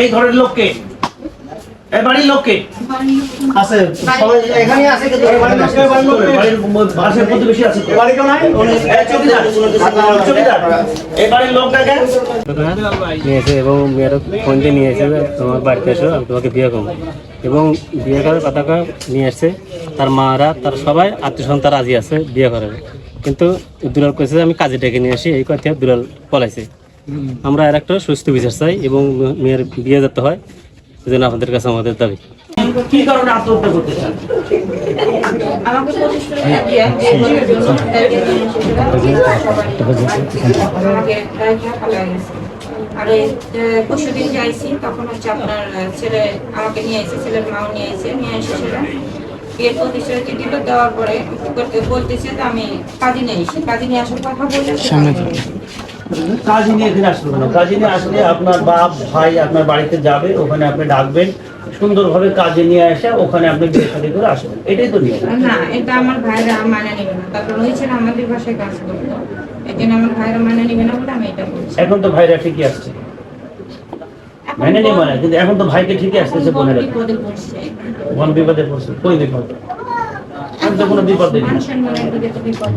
এই ঘরের লোককে, এই বাড়ির লোককে আছে সবাই এখানেই আছে, কিন্তু এই বাড়ির লোককে বাড়ির পাশের প্রতিবেশী আছে তো? বাড়ি কেউ নাই, এই চৌকিদার, চৌকিদার, এই বাড়ির লোকটাকে নিয়েছে এবং মেয়েরা ফোন দিয়ে নিয়ে এসে তোমার বাড়িতে এসো, আমি তোমাকে বিয়ে করবো এবং বিয়ে করার কথাটা নিয়ে এসছে। তার মারা তার সবাই আত্মীয় স্বজন রাজি আছে বিয়ে করাবে, কিন্তু দুলাল কইছে আমি কাজে ডেকে নিয়ে আসি, এই কথা দুলাল পলাইছে। আমরা আর একটা সুস্থ বিচার চাই এবং মেয়ের বিয়ে যেতে হয়, এই জন্য আপনাদের কাছে আমাদের দাবি। কি কারণে আত্মহত্যা করতে চান? আমাকে প্রতিশ্রুতি দিয়ে আর পরশুদিন যাইছি, তখন হচ্ছে আপনার ছেলে আমাকে নিয়ে এসে, ছেলের মাও নিয়ে এসেছিলেন। বিয়ের প্রতিশ্রুতি দিল, দেওয়ার পরে বলতেছে যে আমি কাজে নিয়ে এসেছি, কাজে নিয়ে আসার কথা বলে কাজী নিয়ে এখানে আসবে না। কাজী নিয়ে আসলে আপনার বাপ ভাই আপনার বাড়িতে যাবে, ওখানে আপনি ডাকবেন, সুন্দরভাবে কাজে নিয়ে আসে ওখানে আপনি বিয়ে শাদী করে আসবেন, এটাই তো নিয়ম। না, এটা আমার ভাইরা মানে নেবে না, তারপর ওই ছেলে আমাদের বাসায় কাজ করতো, এই জন্য আমার ভাইরা মানে নেবে না বলে আমি এটা বলছি। এখন তো ভাইরা ঠিকই আসছে, মানে নেই মানে, কিন্তু এখন তো ভাইকে ঠিকই আসতেছে বোনেরা। বিপদে পড়ছে, কোন বিপদে পড়ছে? কই বিপদ? আমি তো কোনো বিপদ দেখি না, সম্মানের দিকে তো বিপদ।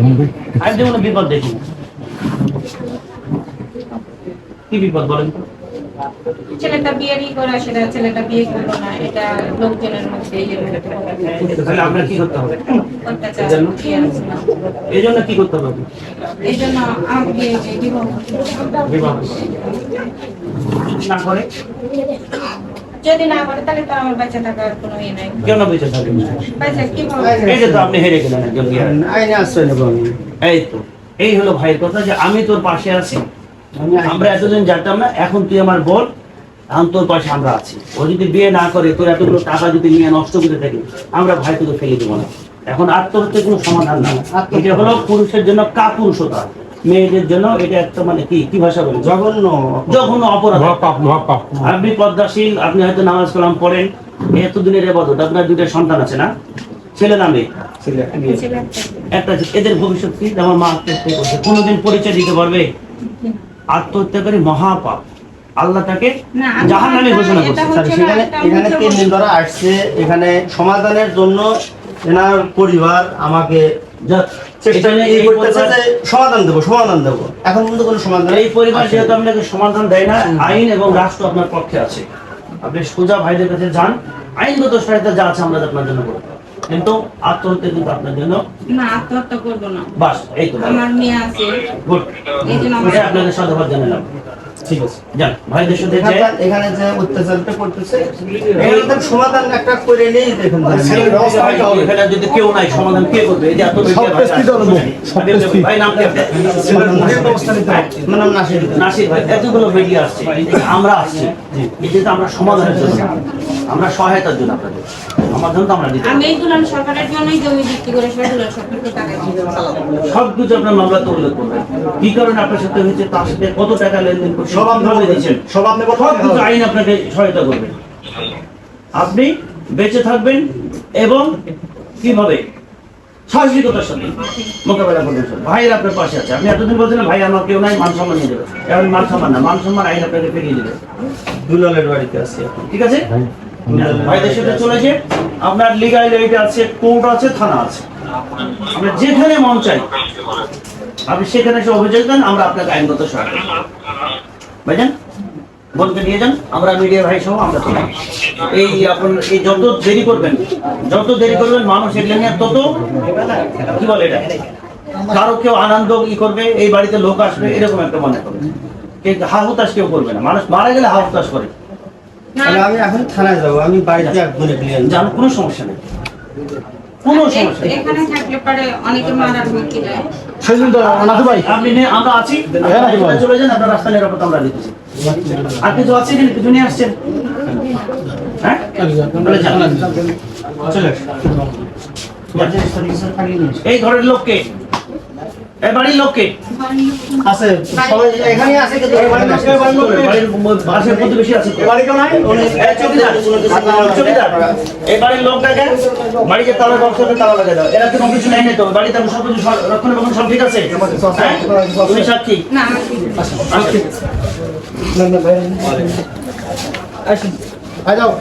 আমি তো কোনো বিপদ দেখি না। কি বিপদ বলেন তো? ছেলেটা বিয়েরই করা, সেটা ছেলেটা বিয়ে করলো না, এটা লোকজনের মধ্যে তাহলে আপনার কি করতে হবে? অত্যাচার ইয়ে আছে না। এই জন্য কি করতে হবে? এই জন্য আমাকে বিবাহ বিবাহ না করে যদি না করে তাহলে তো আমার বাচ্চা থাকার কোনো ইয়ে নাই। কেন বেঁচে থাকবেন? বাচ্চা কিভাবে? এই যে তো আপনি হেরে গেলেন একজন গিয়ে। আইনে আশ্রয় নেবো আমি। এই তো, এই হলো ভাইয়ের কথা যে আমি তোর পাশে আছি। আমরা এতদিন জানতাম না, এখন তুই আমার বল, এখন তোর পাশে আমরা আছি। ও যদি বিয়ে না করে, তোর এতগুলো টাকা যদি নিয়ে নষ্ট করে থাকি, আমরা ভাই তোকে ফেলে দেবো না। এখন আত্মহত্যার কোনো সমাধান না, এটা হলো পুরুষের জন্য কাপুরুষতা, মেয়েদের জন্য এটা একটা মানে কি ভাষা বলে, জঘন্য অপরাধ। আপনি পদ্মাশীল, আপনি হয়তো নামাজ কালাম পড়েন, এতদিনের এবাদত, আপনার দুইটা সন্তান আছে না, ছেলে না মেয়ে? একটা। এদের ভবিষ্যৎ কি? আমার মা আত্মহত্যা করছে, কোনোদিন পরিচয় দিতে পারবে? আত্মহত্যাকারী মহাপাপ, আল্লাহ তাকে জাহান্নামে ঘোষণা করছে। এখানে 3 দিন ধরে আসছে, এখানে সমাধানের জন্য এনার পরিবার আমাকে সমাধান দেবো, এখন কিন্তু কোনো সমাধান। এই পরিবার যেহেতু আপনাকে সমাধান দেয় না, আইন এবং রাষ্ট্র আপনার পক্ষে আছে। আপনি সোজা ভাইদের কাছে যান, আইনগত সহায়তা যা আছে আমরা আপনার জন্য করবো, কিন্তু আত্মহত্যা কিন্তু আপনার জন্য না, আত্মহত্যা করবো না। বাস এই তো, আমার মেয়ে আছে, গুড, এই জন্য এটা আপনাদের সাধুবাদ জানালাম। ঠিক আছে, যান ভাইদের সাথে যাই। এখানে যে অত্যাচারটা করতেছে এর সমাধান একটা করে নেই, দেখুন এখানে যদি কেউ নাই, সমাধান কে করবে? এই যে এত ভাই, নাম কি আপনার? আমার নাম নাসির। নাসির ভাই, এতগুলো মিডিয়া আসছে, আমরা আসছি, এই যে আমরা সমাধানের জন্য, আমরা সহায়তার জন্য আপনাদের সমাধান তো আমরা দিতে। আমি এই দুলাল সরকারের জন্যই জমি বিক্রি করে দুলাল সরকারকে টাকা দিই। সবকিছু আপনার মামলা তো উল্লেখ করবেন, কি কারণে আপনার সাথে হয়েছে, তার সাথে কত টাকা লেনদেন করছেন, সব আপনি বলে দিচ্ছেন, সব আপনি সবকিছু আইন আপনাকে সহায়তা করবে। আপনি বেঁচে থাকবেন এবং কিভাবে সাহসিকতার সাথে মোকাবেলা করবেন। ভাইয়ের আপনার পাশে আছে। আপনি এতদিন বলছেন ভাই আমার কেউ নাই, মান সম্মান নিয়ে দেবে, এখন মান সম্মান না, মান সম্মান আইন আপনাকে ফিরিয়ে দেবে। দুলালের বাড়িতে আছে, ঠিক আছে, ভাইদের সাথে চলেছে। আপনার লিগাল এইড আছে, কোর্ট আছে, থানা আছে, আমরা যেখানে মন চাই আপনি সেখানে এসে অভিযোগ দেন, আমরা আপনাকে আইনগত সহায়তা ভাইজান। বোনকে নিয়ে যান, আমরা মিডিয়া ভাই সহ আমরা চলে। এই আপনার এই যত দেরি করবেন মানুষ এগুলো নিয়ে তত কি বলে এটা, কারো কেউ আনন্দ করবে, এই বাড়িতে লোক আসবে, এরকম একটা মনে করবে। হাহুতাশ কেউ করবে না, মানুষ মারা গেলে হাহুতাশ করে। আমি এখন থানায় যাবো, আমি বাড়িতে একজনে ক্লিয়ার জানো, কোনো সমস্যা নেই, কোনো সমস্যা নেই। এখানে থাকলে পরে অনেকে মারার হুমকি দেয়। আপনি আমরা আছি, চলে যান, আপনার রাস্তা নিরাপত্তা আমরা দিতেছি। আর কিছু আছে কি? কিছু নিয়ে আসছেন? হ্যাঁ, চলে এই ঘরের লোককে, এই বাড়ির লোককে আছে সবাই এখানেই আছে, কিন্তু এই বাড়ির লোককে বাড়ির পাশের প্রতিবেশী আছে তো? বাড়ি কেউ নাই, এই চৌকিদার, চৌকিদার, এই বাড়ির লোকটাকে বাড়িতে তালা বক্সে তালা লাগিয়ে দাও। এরা কোনো কিছু নেই তো বাড়িতে, সব কিছু রক্ষণাবেক্ষণ সব ঠিক আছে? তুমি সাক্ষী? না, আমার আচ্ছা, আসুন যাও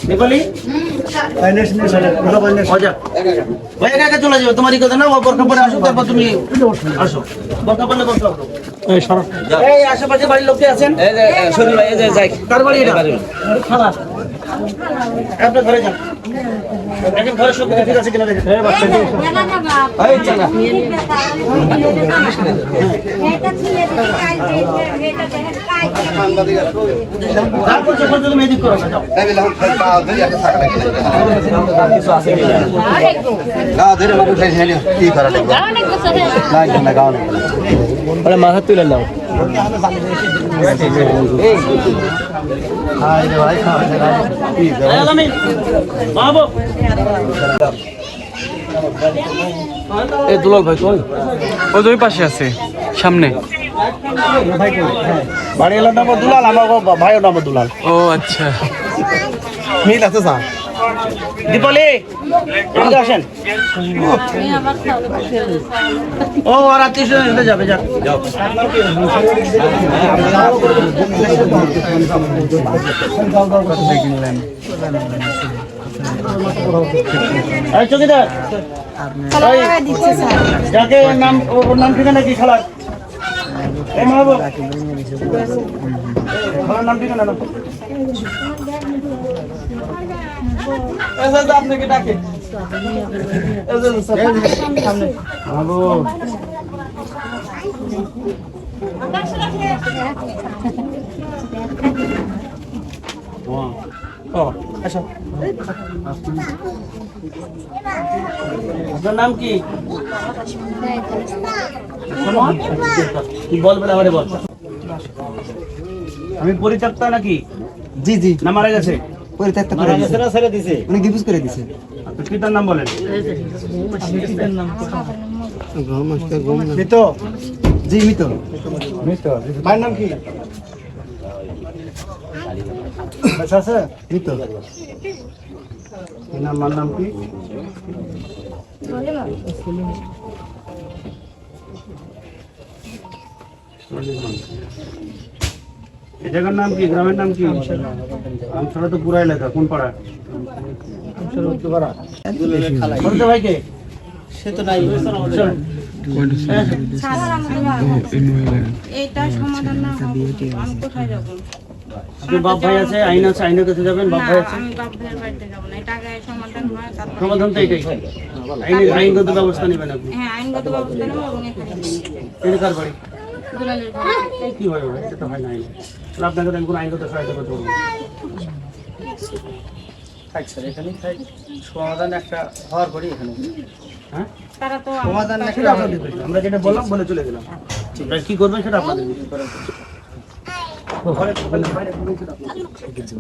নেপালি মজা ভাই একা একা চলে যাবে তোমারই কথা না ও বরখা পরে আসো তারপর তুমি আসো বরখা পরলে বরখা আসো এই আশেপাশে বাড়ির লোক কে আছেন শরীর ভাই এই যে যাই কার বাড়ি এটা খালাস আপনার ঘরে যান একদম ঘরে সব কিছু ঠিক আছে কিনা দেখেন এই বাচ্চা এই চালা তারপর যখন তুমি এদিক করো যাও মাথা তুলে নাও বাবু এই দুলাল ভাই কই ওই দুই পাশে আছে সামনে বাড়ি এলার নাম দুলাল আমার ভাইয়ের নাম দুলাল ও আচ্ছা মিল আছে স্যার দীপালি এদিকে আসেন ও আর আত্মীয় স্বজন যাবে যাক যাও এই চকিদার যাকে নাম ওর নাম ঠিকানা কি খালার এই মাহবুব খালার নাম ঠিকানা না আপনাকে ডাকে মাহবুব আপনার নাম কি কি বলবেন আমারে বল আমি পরিত্যক্তা নাকি জি জি না মারা গেছে পরিত্যক্ত মারা গেছে না ছেড়ে দিছে উনি ডিভোর্স করে দিছে আপনার পিতার নাম বলেন মিত জি মিত মিত ভাইয়ের নাম কি আচ্ছা আচ্ছা মিত এনার মার নাম কি এই জায়গার নাম কি গ্রামের নাম কি আমছড়া তো পুরা এলাকা কোন পাড়া বলতে ভাইকে সে তো নাই এইটা সমাধান না হবে আমি কোথায় যাবো আপনার বাপ ভাই আছে আইন আছে আইনের কাছে যাবেন বাপ ভাই আছে আমি বাপ ভাইয়ের বাড়িতে যাবো না এটা আগে সমাধান হয় তারপর সমাধান তো এটাই আইনগত ব্যবস্থা নেবেন আপনি হ্যাঁ আইনগত ব্যবস্থা নেবো এবং এখানে এটা কার বাড়ি দুলালের বাড়ি। কি হয় ভাই সেটা হয় না আইন তাহলে আপনাকে তো আমি কোনো আইনগত সহায়তা করতে পারবো না। থাক স্যার এখানে থাক সমাধান একটা হওয়ার পরে এখানে হ্যাঁ তারা তো সমাধান সেটা একটা আপনাদের বিষয়। আমরা যেটা বললাম বলে চলে গেলাম আর কি করবেন সেটা আপনাদের বিষয়। ঘরে বাইরে করবেন সেটা আপনাদের বিষয়।